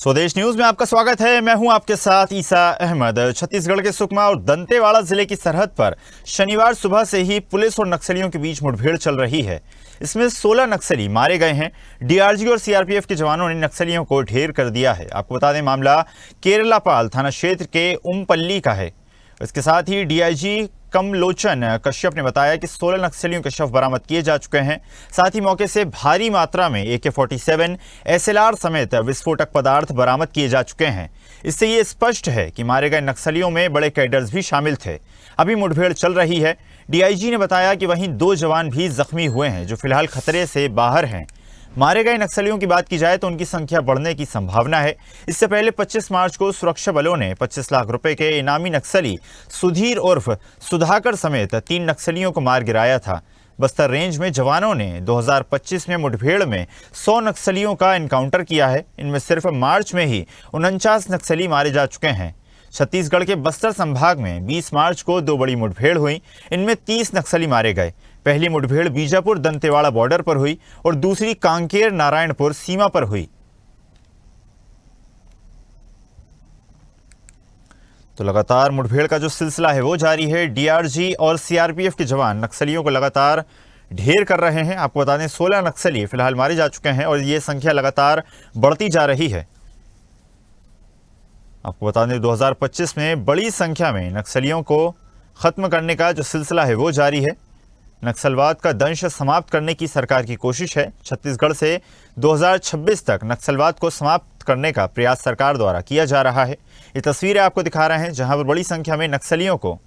स्वदेश न्यूज में आपका स्वागत है। मैं हूं आपके साथ ईसा अहमद। छत्तीसगढ़ के सुकमा और दंतेवाड़ा जिले की सरहद पर शनिवार सुबह से ही पुलिस और नक्सलियों के बीच मुठभेड़ चल रही है। इसमें 16 नक्सली मारे गए हैं। डीआरजी और सीआरपीएफ के जवानों ने नक्सलियों को ढेर कर दिया है। आपको बता दें, मामला केरलापाल थाना क्षेत्र के उमपल्ली का है। इसके साथ ही डीआईजी कमलोचन कश्यप ने बताया कि 16 नक्सलियों के शव बरामद किए जा चुके हैं। साथ ही मौके से भारी मात्रा में AK-47 SLR समेत विस्फोटक पदार्थ बरामद किए जा चुके हैं। इससे ये स्पष्ट है कि मारे गए नक्सलियों में बड़े कैडर्स भी शामिल थे। अभी मुठभेड़ चल रही है। डीआईजी ने बताया कि वहीं 2 जवान भी जख्मी हुए हैं, जो फिलहाल खतरे से बाहर हैं। मारे गए नक्सलियों की बात की जाए तो उनकी संख्या बढ़ने की संभावना है। इससे पहले 25 मार्च को सुरक्षा बलों ने 25 लाख रुपए के इनामी नक्सली सुधीर उर्फ सुधाकर समेत 3 नक्सलियों को मार गिराया था। बस्तर रेंज में जवानों ने 2025 में मुठभेड़ में 100 नक्सलियों का एनकाउंटर किया है। इनमें सिर्फ मार्च में ही 49 नक्सली मारे जा चुके हैं। छत्तीसगढ़ के बस्तर संभाग में 20 मार्च को 2 बड़ी मुठभेड़ हुई। इनमें 30 नक्सली मारे गए। पहली मुठभेड़ बीजापुर दंतेवाड़ा बॉर्डर पर हुई और दूसरी कांकेर नारायणपुर सीमा पर हुई। तो लगातार मुठभेड़ का जो सिलसिला है वो जारी है। डीआरजी और सीआरपीएफ के जवान नक्सलियों को लगातार ढेर कर रहे हैं। आपको बता दें, 16 नक्सली फिलहाल मारे जा चुके हैं और ये संख्या लगातार बढ़ती जा रही है। आपको बता दें, 2025 में बड़ी संख्या में नक्सलियों को खत्म करने का जो सिलसिला है वो जारी है। नक्सलवाद का दंश समाप्त करने की सरकार की कोशिश है। छत्तीसगढ़ से 2026 तक नक्सलवाद को समाप्त करने का प्रयास सरकार द्वारा किया जा रहा है। ये तस्वीरें आपको दिखा रहे हैं, जहां पर बड़ी संख्या में नक्सलियों को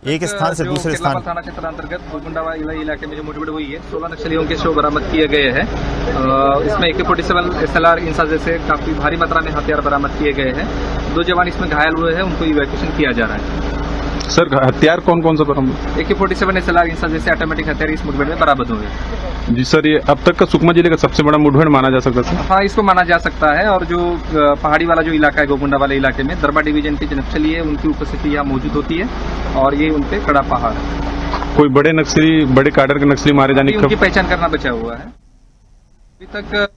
एक स्थान से दूसरे स्थान। थाना क्षेत्र अंतर्गत गोगुंडावा इलाके में जो मुठभेड़ हुई है, 16 नक्सलियों के शव बरामद किए गए हैं। इसमें AK-47 SLR इंसा जैसे काफी भारी मात्रा में हथियार बरामद किए गए हैं। 2 जवान इसमें घायल हुए हैं, उनको इवैक्यूएशन किया जा रहा है। सर, हथियार कौन कौन सा बरामद? AK-47 SLR इंसा जैसे ऑटोमेटिक हथियार इस मुठभेड़ में बरामद हुए। जी सर, ये अब तक का सुकमा जिले का सबसे बड़ा मुठभेड़ माना जा सकता है? हाँ, इसको माना जा सकता है। और जो पहाड़ी वाला जो इलाका है, गोगुंडा वाले इलाके में दरबा डिवीजन के जो नक्सली है, उनकी उपस्थिति यहाँ मौजूद होती है और ये उनपे कड़ा पहाड़ है। कोई बड़े नक्सली, बड़े काडर के नक्सली मारे जाने की उनकी पहचान करना बचा हुआ है अभी तक।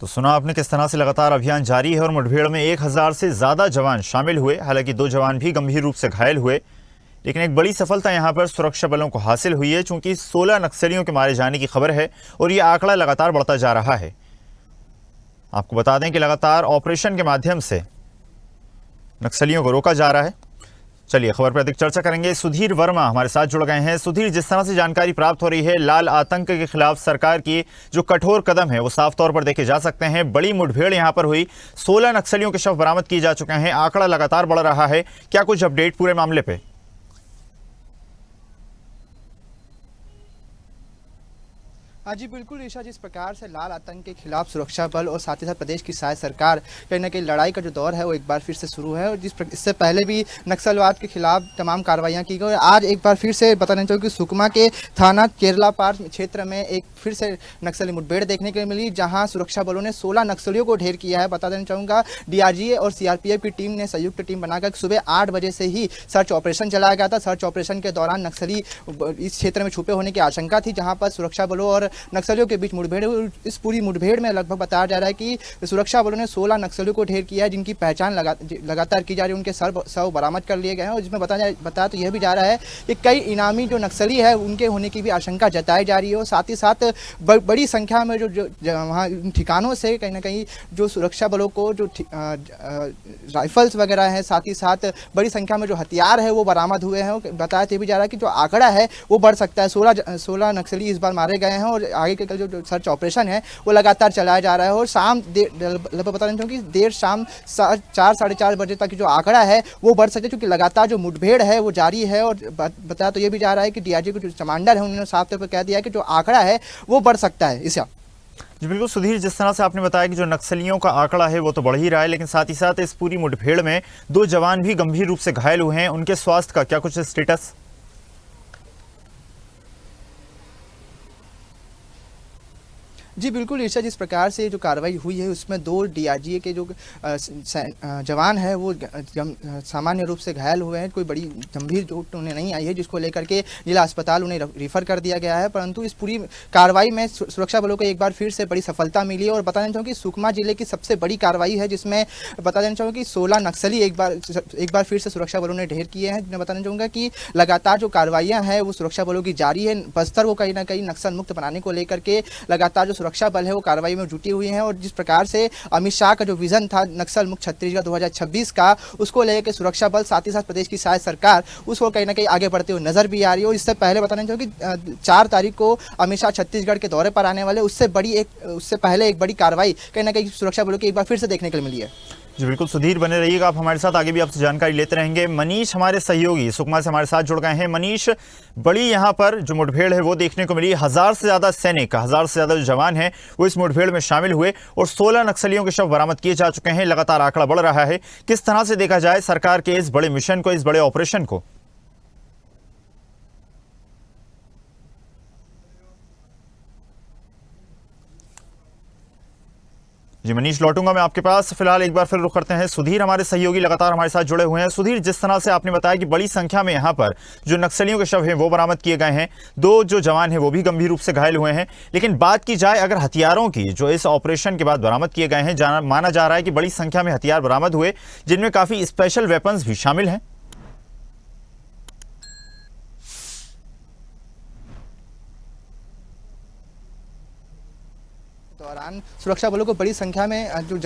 तो सुना आपने किस तरह से लगातार अभियान जारी है और मुठभेड़ में 1000 से ज्यादा जवान शामिल हुए। हालांकि 2 जवान भी गंभीर रूप से घायल हुए, लेकिन एक बड़ी सफलता यहां पर सुरक्षा बलों को हासिल हुई है, चूंकि 16 नक्सलियों के मारे जाने की खबर है और यह आंकड़ा लगातार बढ़ता जा रहा है। आपको बता दें कि लगातार ऑपरेशन के माध्यम से नक्सलियों को रोका जा रहा है। चलिए खबर पर अधिक चर्चा करेंगे। सुधीर वर्मा हमारे साथ जुड़ गए हैं। सुधीर, जिस तरह से जानकारी प्राप्त हो रही है, लाल आतंक के खिलाफ सरकार की जो कठोर कदम है वो साफ तौर पर देखे जा सकते हैं। बड़ी मुठभेड़ यहां पर हुई, 16 नक्सलियों के शव बरामद किए जा चुके हैं, आंकड़ा लगातार बढ़ रहा है। क्या कुछ अपडेट पूरे मामले पे? हाँ जी बिल्कुल ईशा, जिस प्रकार से लाल आतंक के खिलाफ सुरक्षा बल और साथ ही साथ प्रदेश की शायद सरकार कहीं ना कहीं लड़ाई का जो दौर है वो एक बार फिर से शुरू है। और इससे पहले भी नक्सलवाद के खिलाफ तमाम कार्रवाइयाँ की गई और आज एक बार फिर से बताना चाहूँ कि सुकमा के थाना केरलापाल क्षेत्र में एक फिर से नक्सली मुठभेड़ देखने के लिए मिली, जहाँ सुरक्षा बलों ने 16 नक्सलियों को ढेर किया है। बता देना चाहूँगा, डीआरजी और सीआरपीएफ की टीम ने संयुक्त टीम बनाकर सुबह 8 बजे से ही सर्च ऑपरेशन चलाया गया था। सर्च ऑपरेशन के दौरान नक्सली इस क्षेत्र में छुपे होने की आशंका थी, जहाँ पर सुरक्षा बलों और नक्सलियों के बीच मुठभेड़। इस पूरी मुठभेड़ में लगभग बताया जा रहा है कि सुरक्षा बलों ने 16 नक्सलियों को ढेर किया है, जिनकी पहचान लगातार की जा रही है। उनके शव बरामद कर लिए गए हैं और जिसमें बताया तो यह भी जा रहा है कि कई इनामी जो नक्सली है उनके होने की भी आशंका जताई जा रही है। और साथ ही साथ बड़ी संख्या में जो वहाँ ठिकानों से कहीं ना कहीं जो सुरक्षा बलों को जो राइफल्स वगैरह हैं, साथ ही साथ बड़ी संख्या में जो हथियार है वो बरामद हुए हैं। बताया तो भी जा रहा है कि जो आंकड़ा है वो बढ़ सकता है। 16 नक्सली इस बार मारे गए हैं और आगे के जो सर्च ऑपरेशन है वो लगातार चलाया जा रहा है। और शाम लगभग बता रहे कि देर शाम 4 साढ़े 4 बजे तक जो आंकड़ा है वो बढ़ सकता है, क्योंकि लगातार जो मुठभेड़ है वो जारी है। और बताया तो ये भी जा रहा है कि डीआरजी के जो कमांडर है उन्होंने साफ तौर पर कह दिया है कि जो आंकड़ा है वो बढ़ सकता है। इस जी बिल्कुल सुधीर, जिस तरह से आपने बताया कि जो नक्सलियों का आंकड़ा है वो तो बढ़ ही रहा है, लेकिन साथ ही साथ इस पूरी मुठभेड़ में 2 जवान भी गंभीर रूप से घायल हुए हैं। उनके स्वास्थ्य का क्या कुछ स्टेटस? जी बिल्कुल ईर्षा, जिस प्रकार से जो कार्रवाई हुई है उसमें 2 डीआरजी के जो जवान हैं वो सामान्य रूप से घायल हुए हैं। कोई बड़ी गंभीर चोट उन्हें नहीं आई है, जिसको लेकर के जिला अस्पताल उन्हें रेफर कर दिया गया है। परंतु इस पूरी कार्रवाई में सुरक्षा बलों को एक बार फिर से बड़ी सफलता मिली है। और बता देना चाहूँ कि सुकमा जिले की सबसे बड़ी कार्रवाई है, जिसमें बता देना चाहूँ कि 16 नक्सली एक बार फिर से सुरक्षा बलों ने ढेर किए हैं। मैं बताना चाहूँगा कि लगातार जो कार्रवाइयाँ हैं वो सुरक्षा बलों की जारी है। बस्तर को कहीं ना कहीं नक्सल मुक्त बनाने को लेकर के लगातार जो सुरक्षा बल है वो कार्रवाई में जुटी हुई हैं। और जिस प्रकार से अमित शाह का जो विजन था नक्सल मुक्त छत्तीसगढ़ 2026 का, उसको लेकर सुरक्षा बल साथ ही साथ प्रदेश की शायद सरकार उसको कहीं ना कहीं आगे बढ़ते हुए नजर भी आ रही है। और इससे पहले बताना चाहूँ कि 4 तारीख को अमित शाह छत्तीसगढ़ के दौरे पर आने वाले, उससे पहले एक बड़ी कार्रवाई कहीं ना कहीं सुरक्षा बलों की एक बार फिर से देखने को मिली है। जी बिल्कुल सुधीर, बने रहिएगा आप हमारे साथ, आगे भी आपसे जानकारी लेते रहेंगे। मनीष हमारे सहयोगी सुकमा से हमारे साथ जुड़ गए हैं। मनीष, बड़ी यहाँ पर जो मुठभेड़ है वो देखने को मिली। 1000 से ज़्यादा सैनिक, 1000 से ज़्यादा जो जवान हैं वो इस मुठभेड़ में शामिल हुए और 16 नक्सलियों के शव बरामद किए जा चुके हैं। लगातार आंकड़ा बढ़ रहा है। किस तरह से देखा जाए सरकार के इस बड़े मिशन को, इस बड़े ऑपरेशन को? जी मनीष, लौटूंगा मैं आपके पास। फिलहाल एक बार फिर रुख करते हैं। सुधीर हमारे सहयोगी लगातार हमारे साथ जुड़े हुए हैं। सुधीर, जिस तरह से आपने बताया कि बड़ी संख्या में यहाँ पर जो नक्सलियों के शव हैं वो बरामद किए गए हैं, 2 जो जवान हैं वो भी गंभीर रूप से घायल हुए हैं। लेकिन बात की जाए अगर हथियारों की, जो इस ऑपरेशन के बाद बरामद किए गए हैं, माना जा रहा है कि बड़ी संख्या में हथियार बरामद हुए, जिनमें काफ़ी स्पेशल वेपन्स भी शामिल हैं। दौरान सुरक्षा बलों को बड़ी संख्या में जो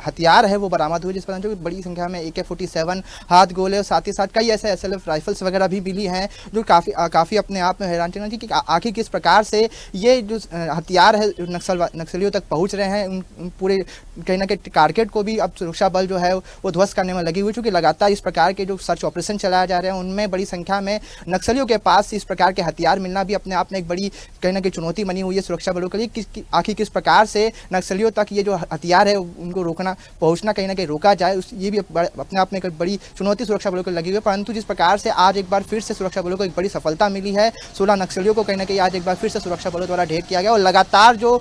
हथियार है वो बरामद हुए, जिस पर जो बड़ी संख्या में AK-47 हाथ गोले और साथ ही साथ कई ऐसे SLF राइफल्स वगैरह भी मिली हैं, जो काफ़ी अपने आप में हैरानजनक थी कि आखिर किस प्रकार से ये जो हथियार है नक्सलियों तक पहुंच रहे हैं। उन पूरे कहीं ना कहीं टारगेट को भी अब सुरक्षा बल जो है वो ध्वस्त करने में लगी हुई, चूँकि लगातार इस प्रकार के जो सर्च ऑपरेशन चलाए जा रहे हैं उनमें बड़ी संख्या में नक्सलियों के पास इस प्रकार के हथियार मिलना भी अपने आप में एक बड़ी कहीं ना कहीं चुनौती बनी हुई है सुरक्षा बलों के लिए। आखिर किस प्रकार से नक्सलियों तक ये जो हथियार है उनको पहुंचना कहीं ना कहीं रोका जाए, ये भी अपने आप में एक बड़ी चुनौती सुरक्षा बलों को लगी हुई है। परंतु जिस प्रकार से आज एक बार फिर से सुरक्षा बलों को एक बड़ी सफलता मिली है, 16 नक्सलियों को कहीं ना कहीं आज एक बार फिर से सुरक्षा बलों द्वारा ढेर किया गया। और लगातार जो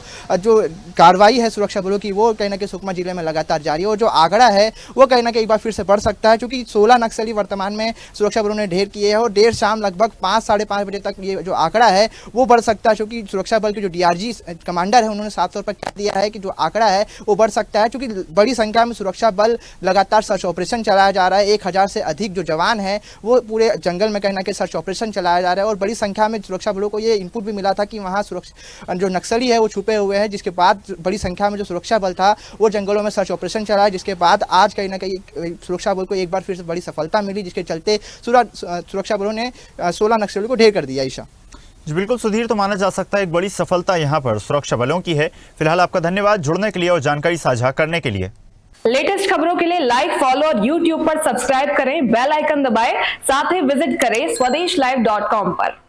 कार्रवाई है सुरक्षा बलों की वो कहीं ना कहीं सुकमा जिले में लगातार जारी है। और जो आंकड़ा है वो कहीं ना कहीं एक बार फिर से बढ़ सकता है, क्योंकि 16 नक्सली वर्तमान में सुरक्षा बलों ने ढेर किए हैं और देर शाम लगभग 5-5:30 बजे तक ये जो आंकड़ा है वो बढ़ सकता है, क्योंकि सुरक्षा बल के जो DRG कमांडर है उन्होंने साफ तौर पर कह दिया है कि जो आंकड़ा है वो बढ़ सकता है, क्योंकि बड़ी संख्या में सुरक्षा बल लगातार सर्च ऑपरेशन चलाया जा रहा है। 1000 से अधिक जो जवान हैं वो पूरे जंगल में कहीं ना कहीं सर्च ऑपरेशन चलाया जा रहा है। और बड़ी संख्या में सुरक्षा बलों को ये इनपुट भी मिला था कि वहाँ जो नक्सली है वो छुपे हुए हैं, जिसके बाद बड़ी संख्या में जो सुरक्षा बल था वो जंगलों में सर्च ऑपरेशन चलाया, जिसके बाद आज कहीं ना कहीं सुरक्षा बल को एक बार फिर से बड़ी सफलता मिली, जिसके चलते सुरक्षा बलों ने 16 नक्सलियों को ढेर कर दिया। ईशा जी बिल्कुल सुधीर, तो माना जा सकता है एक बड़ी सफलता यहाँ पर सुरक्षा बलों की है। फिलहाल आपका धन्यवाद जुड़ने के लिए और जानकारी साझा करने के लिए। लेटेस्ट खबरों के लिए लाइक, फॉलो और YouTube पर सब्सक्राइब करें, बेल आइकन दबाएं, साथ ही विजिट करें swedeshlive.com पर।